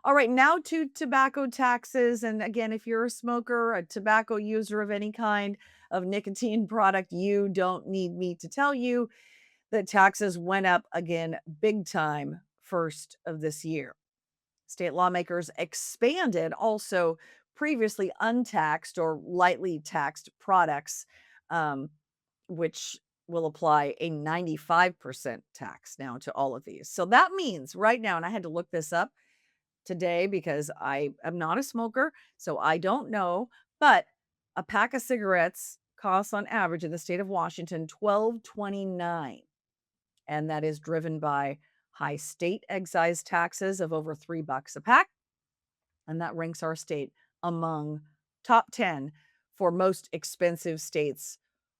All right, now to tobacco taxes. And again, if you're a smoker, a tobacco user of any kind of nicotine product, you don't need me to tell you that taxes went up again big time first of this year. State lawmakers expanded also previously untaxed or lightly taxed products, um, which will apply a 95% tax now to all of these. So that means right now, and I had to look this up today because I am not a smoker, so I don't know, but a pack of cigarettes costs on average in the state of Washington 12.29, and that is driven by high state excise taxes of over $3 a pack, and that ranks our state among top 10 for most expensive states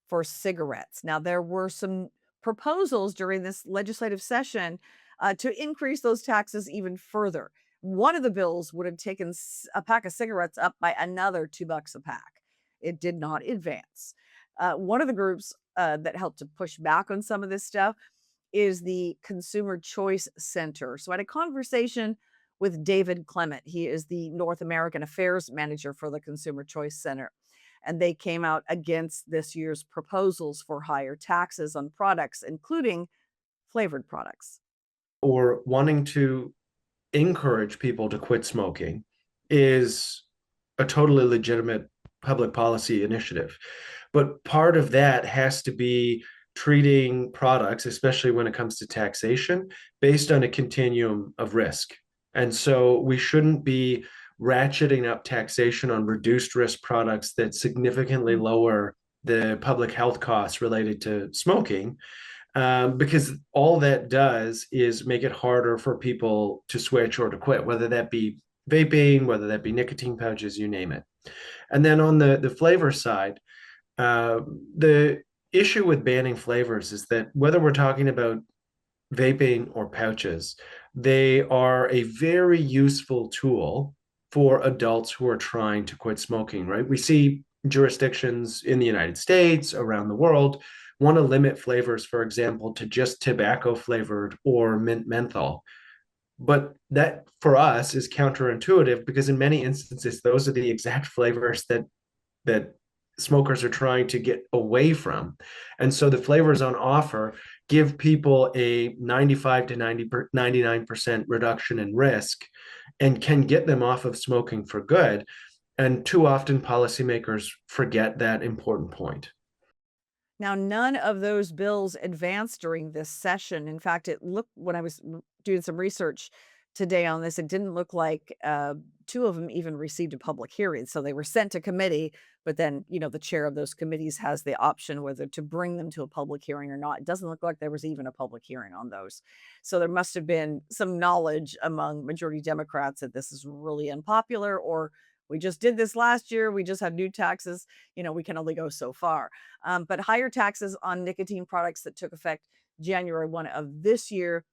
for cigarettes. Now, there were some proposals during this legislative session to increase those taxes even further. One of the bills would have taken a pack of cigarettes up by another $2 a pack. It did not advance. One of the groups that helped to push back on some of this stuff is the Consumer Choice Center. So I had a conversation with David Clement. He is the North American Affairs Manager for the Consumer Choice Center. And they came out against this year's proposals for higher taxes on products, including flavored products. Or wanting to encourage people to quit smoking is a totally legitimate public policy initiative. But part of that has to be treating products, especially when it comes to taxation, based on a continuum of risk. And so we shouldn't be ratcheting up taxation on reduced risk products that significantly lower the public health costs related to smoking, because all that does is make it harder for people to switch or to quit, whether that be vaping, whether that be nicotine pouches, you name it. And then on the flavor side, the issue with banning flavors is that whether we're talking about vaping or pouches, they are a very useful tool for adults who are trying to quit smoking, right? We see jurisdictions in the United States, around the world, want to limit flavors, for example, to just tobacco flavored or mint menthol. But that for us is counterintuitive because in many instances, those are the exact flavors that smokers are trying to get away from. And so the flavors on offer give people a 95 to 99% reduction in risk and can get them off of smoking for good. And too often policymakers forget that important point. Now, none of those bills advanced during this session. In fact, it looked when I was doing some research today on this, it didn't look like two of them even received a public hearing. So they were sent to committee, but then, the chair of those committees has the option whether to bring them to a public hearing or not. It doesn't look like there was even a public hearing on those. So there must have been some knowledge among majority Democrats that this is really unpopular, or we just did this last year. We just have new taxes. We can only go so far. But higher taxes on nicotine products that took effect January 1 of this year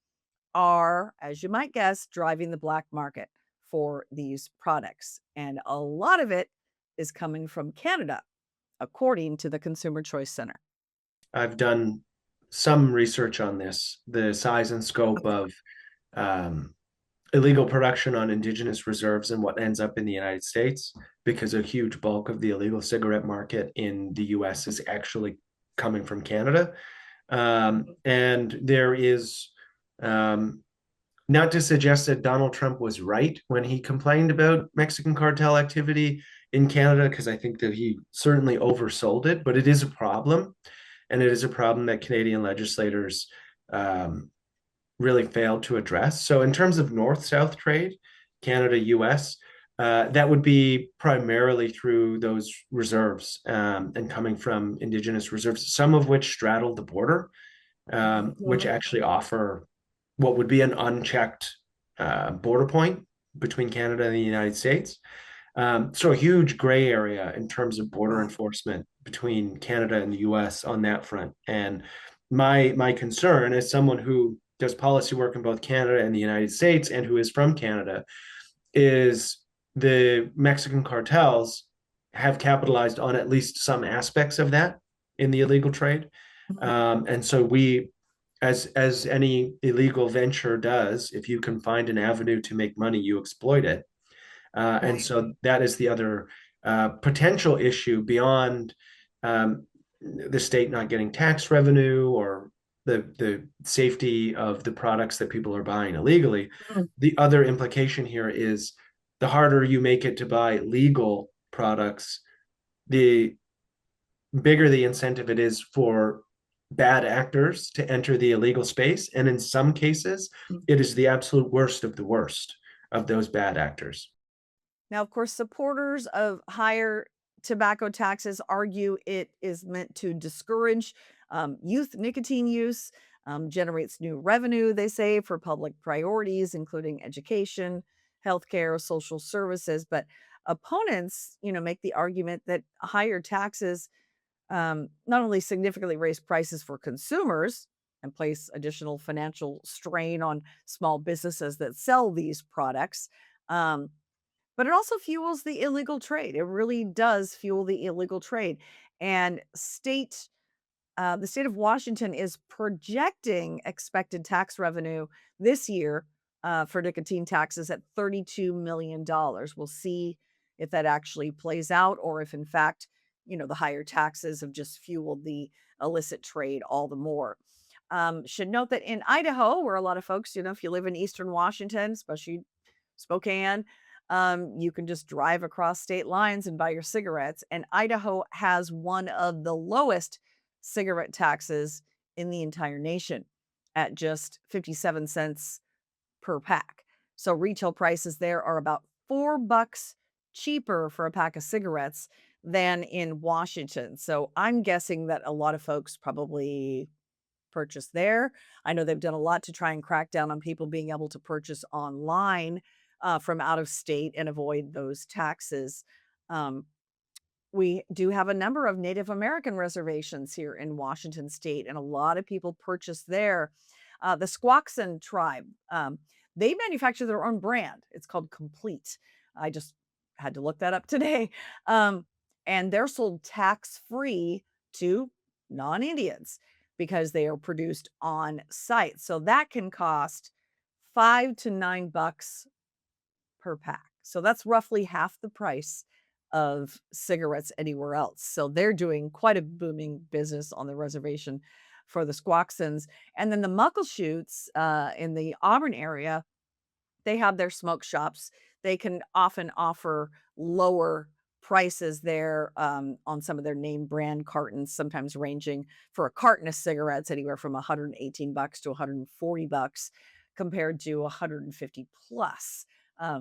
are, as you might guess, driving the black market for these products. And a lot of it is coming from Canada, according to the Consumer Choice Center. I've done some research on this, the size and scope of illegal production on indigenous reserves and what ends up in the United States, because a huge bulk of the illegal cigarette market in the US is actually coming from Canada. And there is, not to suggest that Donald Trump was right when he complained about Mexican cartel activity in Canada, because I think that he certainly oversold it, but it is a problem. And it is a problem that Canadian legislators really failed to address. So, in terms of north-south trade, Canada, US, that would be primarily through those reserves and coming from Indigenous reserves, some of which straddle the border, which actually offer what would be an unchecked border point between Canada and the United States. So, a huge gray area in terms of border enforcement between Canada and the US on that front. And my concern as someone who does policy work in both Canada and the United States and who is from Canada is the Mexican cartels have capitalized on at least some aspects of that in the illegal trade. And so we as any illegal venture does, if you can find an avenue to make money, you exploit it. And Right. so that is the other potential issue beyond the state not getting tax revenue or the safety of the products that people are buying illegally. Mm. The other implication here is the harder you make it to buy legal products, the bigger the incentive it is for bad actors to enter the illegal space. And in some cases, it is the absolute worst of the worst of those bad actors. Now, of course, supporters of higher tobacco taxes argue it is meant to discourage youth nicotine use, generates new revenue, they say, for public priorities, including education, healthcare, social services. But opponents, make the argument that higher taxes not only significantly raise prices for consumers and place additional financial strain on small businesses that sell these products. Um, but it also fuels the illegal trade. It really does fuel the illegal trade. And the state of Washington is projecting expected tax revenue this year for nicotine taxes at $32 million. We'll see if that actually plays out or if, in fact, the higher taxes have just fueled the illicit trade all the more. Should note that in Idaho, where a lot of folks, if you live in Eastern Washington, especially Spokane, you can just drive across state lines and buy your cigarettes. And Idaho has one of the lowest cigarette taxes in the entire nation at just 57 cents per pack. So retail prices there are about $4 cheaper for a pack of cigarettes than in Washington. So I'm guessing that a lot of folks probably purchase there. I know they've done a lot to try and crack down on people being able to purchase online from out of state and avoid those taxes. Um, we do have a number of Native American reservations here in Washington state, and a lot of people purchase there. The Squaxin tribe, they manufacture their own brand. It's called Complete. I just had to look that up today. Um, and they're sold tax free to non Indians because they are produced on site. So that can cost $5 to $9 per pack. So that's roughly half the price of cigarettes anywhere else. So they're doing quite a booming business on the reservation for the Squaxins. And then the Muckleshoots in the Auburn area, they have their smoke shops. They can often offer lower prices there on some of their name brand cartons, sometimes ranging for a carton of cigarettes anywhere from $118 to $140 compared to 150 plus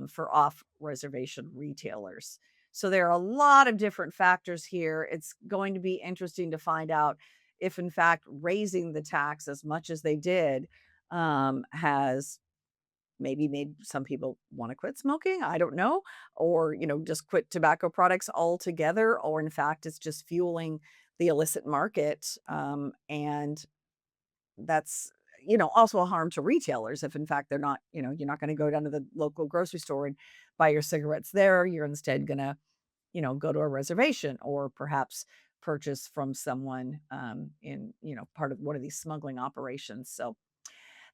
for off reservation retailers. So there are a lot of different factors here. It's going to be interesting to find out if, in fact, raising the tax as much as they did has maybe made some people wanna quit smoking, I don't know, or, just quit tobacco products altogether, or in fact, it's just fueling the illicit market, and that's, also a harm to retailers if in fact they're not you're not gonna go down to the local grocery store and buy your cigarettes there, you're instead gonna, go to a reservation or perhaps purchase from someone, in, part of one of these smuggling operations, so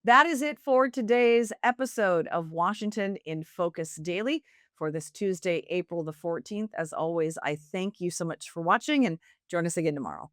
that is it for today's episode of Washington in Focus Daily for this Tuesday, April the 14th. As always, I thank you so much for watching and join us again tomorrow.